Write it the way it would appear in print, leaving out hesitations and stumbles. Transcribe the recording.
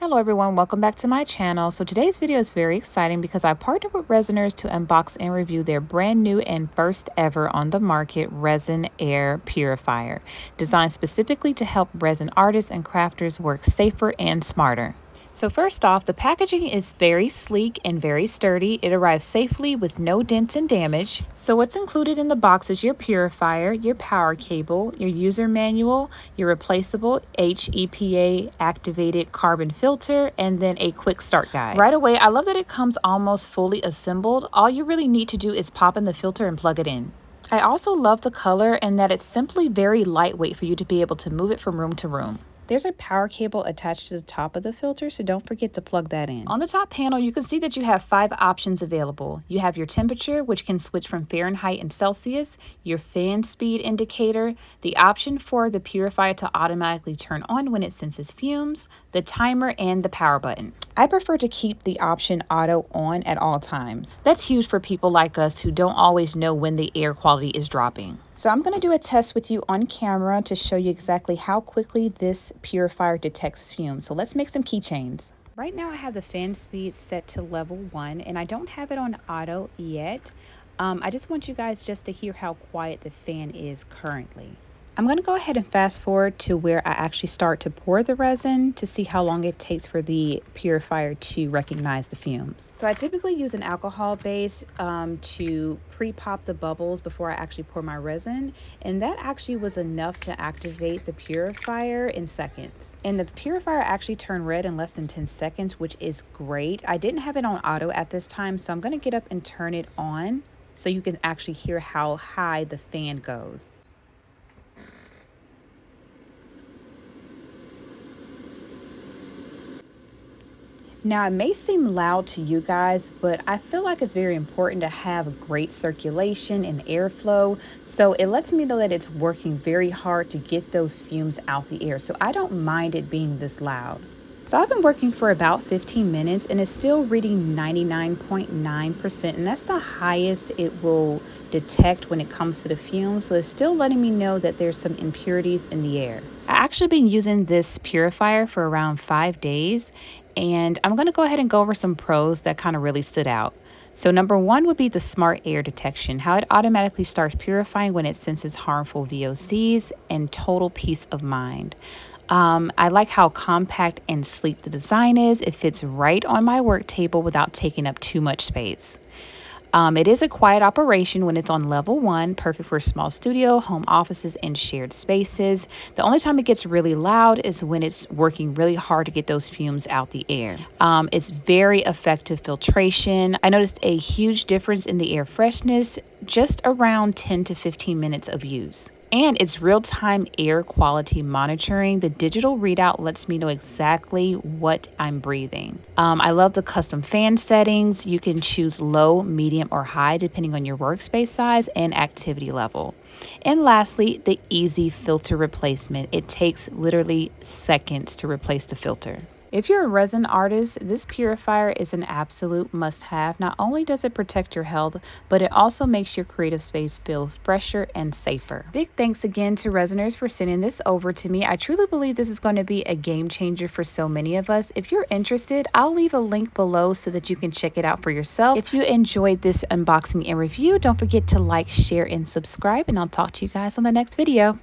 Hello everyone, welcome back to my channel. So today's video is very exciting because I partnered with Resiners to unbox and review their brand new and first ever on the market Resin Air Purifier, designed specifically to help resin artists and crafters work safer and smarter. So first off, the packaging is very sleek and very sturdy. It arrives safely with no dents and damage. So what's included in the box is your purifier, your power cable, your user manual, your replaceable HEPA activated carbon filter, and then a quick start guide. Right away, I love that it comes almost fully assembled. All you really need to do is pop in the filter and plug it in. I also love the color and that it's simply very lightweight for you to be able to move it from room to room. There's a power cable attached to the top of the filter, so don't forget to plug that in. On the top panel, you can see that you have 5 options available. You have your temperature, which can switch from Fahrenheit and Celsius, your fan speed indicator, the option for the purifier to automatically turn on when it senses fumes, the timer, and the power button. I prefer to keep the option auto on at all times. That's huge for people like us who don't always know when the air quality is dropping. So I'm going to do a test with you on camera to show you exactly how quickly this purifier detects fumes. So let's make some keychains. Right now I have the fan speed set to level 1 and I don't have it on auto yet. I just want you guys just to hear how quiet the fan is currently. I'm going to go ahead and fast forward to where I actually start to pour the resin to see how long it takes for the purifier to recognize the fumes. So I typically use an alcohol base to pre-pop the bubbles before I actually pour my resin, and that actually was enough to activate the purifier in seconds. And the purifier actually turned red in less than 10 seconds, which is great. I didn't have it on auto at this time, so I'm going to get up and turn it on so you can actually hear how high the fan goes. Now, it may seem loud to you guys, but I feel like it's very important to have great circulation and airflow. So it lets me know that it's working very hard to get those fumes out the air. So I don't mind it being this loud. So I've been working for about 15 minutes and it's still reading 99.9%. And that's the highest it will detect when it comes to the fumes. So it's still letting me know that there's some impurities in the air. I actually been using this purifier for around 5 days. And I'm going to go ahead and go over some pros that kind of really stood out. So number 1 would be the smart air detection, how it automatically starts purifying when it senses harmful VOCs, and total peace of mind. I like how compact and sleek the design is. It fits right on my work table without taking up too much space. It is a quiet operation when it's on level 1, perfect for small studio, home offices, and shared spaces. The only time it gets really loud is when it's working really hard to get those fumes out the air. It's very effective filtration. I noticed a huge difference in the air freshness, just around 10 to 15 minutes of use. And it's real-time air quality monitoring. The digital readout lets me know exactly what I'm breathing. I love the custom fan settings. You can choose low, medium, or high depending on your workspace size and activity level. And lastly, the easy filter replacement. It takes literally seconds to replace the filter. If you're a resin artist, this purifier is an absolute must-have. Not only does it protect your health, but it also makes your creative space feel fresher and safer. Big thanks again to Resiners for sending this over to me. I truly believe this is going to be a game changer for so many of us. If you're interested, I'll leave a link below so that you can check it out for yourself. If you enjoyed this unboxing and review, don't forget to like, share, and subscribe, and I'll talk to you guys on the next video.